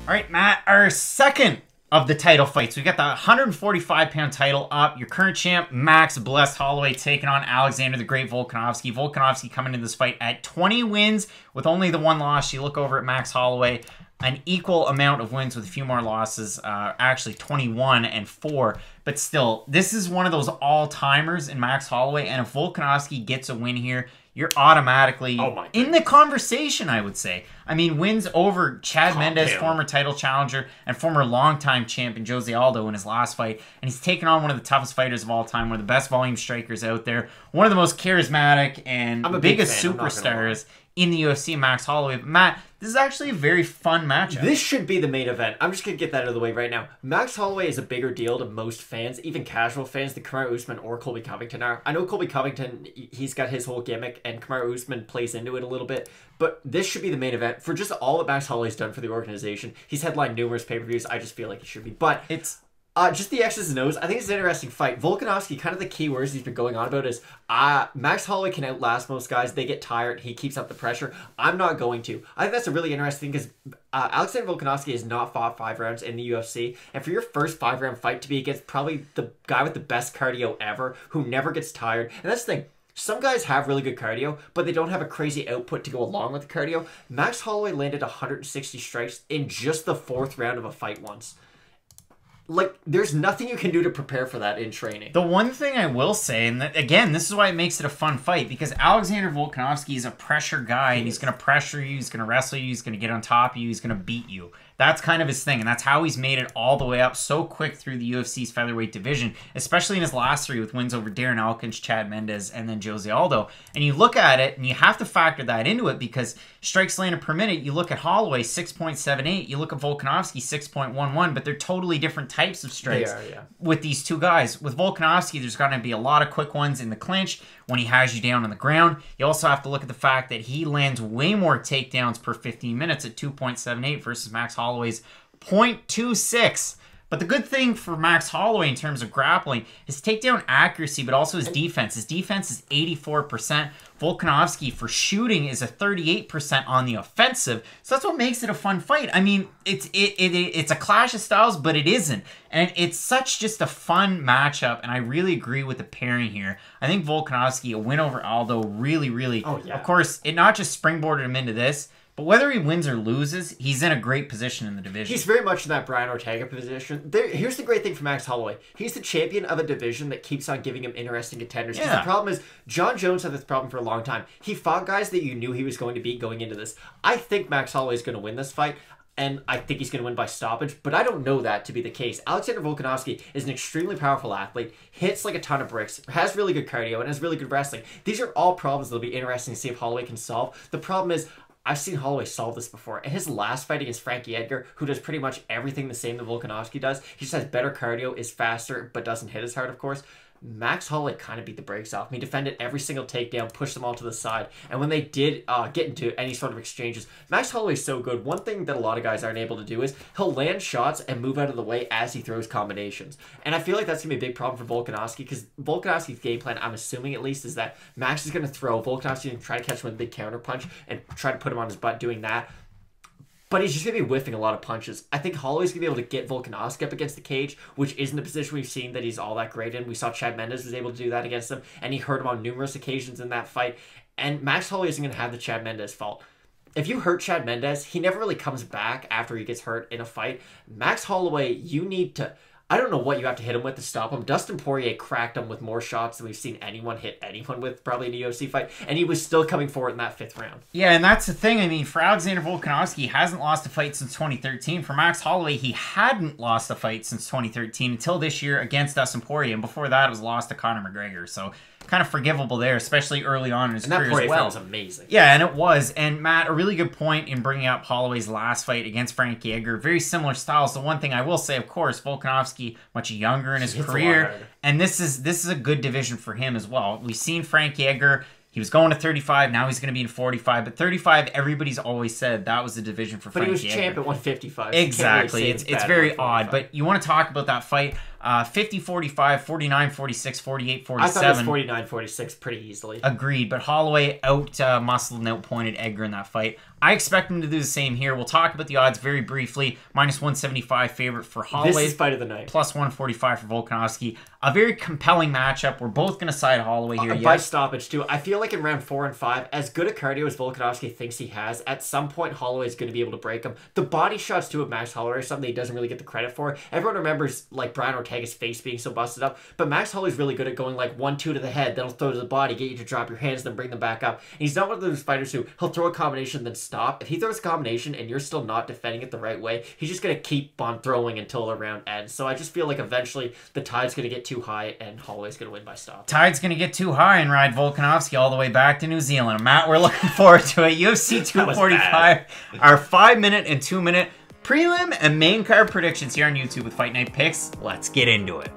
All right, Matt, our second of the title fights. We got the 145-pound title up. Your current champ, Max Blessed Holloway, taking on Alexander the Great Volkanovski. Volkanovski coming into this fight at 20 wins with only the one loss. You look over at Max Holloway, an equal amount of wins with a few more losses, actually 21 and 4. But still, this is one of those all-timers in Max Holloway, and if Volkanovski gets a win here, you're automatically in the conversation, I would say. I mean, wins over Chad Mendes, former title challenger, and former longtime champion Jose Aldo in his last fight. And he's taken on one of the toughest fighters of all time, one of the best volume strikers out there, one of the most charismatic and biggest superstars in the UFC, Max Holloway. But Matt, this is actually a very fun matchup. This should be the main event. I'm just going to get that out of the way right now. Max Holloway is a bigger deal to most fans, even casual fans, than Kamaru Usman or Colby Covington are. I know Colby Covington, he's got his whole gimmick, and Kamaru Usman plays into it a little bit, but this should be the main event for just all that Max Holloway's done for the organization. He's headlined numerous pay-per-views. I just feel like he should be. But it's just the X's and O's. I think it's an interesting fight. Volkanovski, kind of the key words he's been going on about is Max Holloway can outlast most guys. They get tired. He keeps up the pressure. I'm not going to. I think that's a really interesting thing because Alexander Volkanovski has not fought 5 rounds in the UFC. And for your first 5-round fight to be against probably the guy with the best cardio ever who never gets tired. And that's the thing. Some guys have really good cardio, but they don't have a crazy output to go along with the cardio. Max Holloway landed 160 strikes in just the 4th round of a fight once. Like, there's nothing you can do to prepare for that in training. The one thing I will say, and again, this is why it makes it a fun fight, because Alexander Volkanovski is a pressure guy, and he's going to pressure you, he's going to wrestle you, he's going to get on top of you, he's going to beat you. That's kind of his thing, and that's how he's made it all the way up so quick through the UFC's featherweight division, especially in his last 3 with wins over Darren Elkins, Chad Mendes, and then Jose Aldo. And you look at it, and you have to factor that into it, because strikes landed per minute, you look at Holloway, 6.78, you look at Volkanovski, 6.11, but they're totally different types of strikes with these two guys. With Volkanovski, there's going to be a lot of quick ones in the clinch when he has you down on the ground. You also have to look at the fact that he lands way more takedowns per 15 minutes at 2.78 versus Max Holloway's 0.26. But the good thing for Max Holloway in terms of grappling is takedown accuracy, but also his defense. His defense is 84%. Volkanovski for shooting is a 38% on the offensive. So that's what makes it a fun fight. I mean, it's a clash of styles, but it isn't. And it's such just a fun matchup, and I really agree with the pairing here. I think Volkanovski, a win over Aldo, really, of course, it not just springboarded him into this, but whether he wins or loses, he's in a great position in the division. He's very much in that Brian Ortega position. Here's the great thing for Max Holloway. He's the champion of a division that keeps on giving him interesting contenders. Because the problem is, John Jones had this problem for a long time. He fought guys that you knew he was going to beat going into this. I think Max Holloway is going to win this fight, and I think he's going to win by stoppage, but I don't know that to be the case. Alexander Volkanovski is an extremely powerful athlete, hits like a ton of bricks, has really good cardio, and has really good wrestling. These are all problems that'll be interesting to see if Holloway can solve. The problem is, I've seen Holloway solve this before. In his last fight against Frankie Edgar, who does pretty much everything the same that Volkanovski does, he just has better cardio, is faster, but doesn't hit as hard, of course. Max Holloway kind of beat the brakes off him. He defended every single takedown, pushed them all to the side, and when they did get into any sort of exchanges, Max Holloway's so good. One thing that a lot of guys aren't able to do is he'll land shots and move out of the way as he throws combinations. And I feel like that's going to be a big problem for Volkanovski, because Volkanovski's game plan, I'm assuming at least, is that Max is going to throw, Volkanovski's going to try to catch him with a big counter punch and try to put him on his butt doing that. But he's just going to be whiffing a lot of punches. I think Holloway's going to be able to get Volkanovski up against the cage, which isn't a position we've seen that he's all that great in. We saw Chad Mendes was able to do that against him, and he hurt him on numerous occasions in that fight. And Max Holloway isn't going to have the Chad Mendes fault. If you hurt Chad Mendes, he never really comes back after he gets hurt in a fight. Max Holloway, you need to... I don't know what you have to hit him with to stop him. Dustin Poirier cracked him with more shots than we've seen anyone hit anyone with probably in a UFC fight, and he was still coming forward in that 5th round. Yeah, and that's the thing. I mean, for Alexander Volkanovski, he hasn't lost a fight since 2013. For Max Holloway, he hadn't lost a fight since 2013 until this year against Dustin Poirier, and before that, it was lost to Conor McGregor. So kind of forgivable there, especially early on in his career as well. And that Poirier fight was amazing. Yeah, and it was. And Matt, a really good point in bringing up Holloway's last fight against Frankie Edgar. Very similar styles. The one thing I will say, of course, Volkanovski much younger in his career, and this is a good division for him as well. We've seen Frankie Edgar. He was going to 35. Now he's going to be in 45. But 35, everybody's always said that was the division for Frankie Edgar. But he was champ at 155. Exactly. It's very odd. But you want to talk about that fight. 50-45, 49-46, 48-47. I thought it was 49-46 pretty easily. Agreed, but Holloway out-muscled and out-pointed Edgar in that fight. I expect him to do the same here. We'll talk about the odds very briefly. -175 favorite for Holloway. This is fight of the night. +145 for Volkanovski. A very compelling matchup. We're both going to side Holloway here. By stoppage, too. I feel like in round 4 and 5, as good a cardio as Volkanovski thinks he has, at some point Holloway is going to be able to break him. The body shots, too, of Max Holloway are something he doesn't really get the credit for. Everyone remembers, like, Brian Ortega's face being so busted up, but Max Holloway's really good at going, like, 1-2 to the head, then he'll throw to the body, get you to drop your hands, then bring them back up. And he's not one of those fighters who he'll throw a combination, then stop. If he throws a combination and you're still not defending it the right way, he's just going to keep on throwing until the round ends. So I just feel like eventually the tide's going to get too high and Holloway's going to win by stop. Tide's going to get too high and ride Volkanovski all the way back to New Zealand. Matt, we're looking forward to it. UFC 245, our 5-minute and 2-minute prelim and main card predictions here on YouTube with Fight Night Picks. Let's get into it.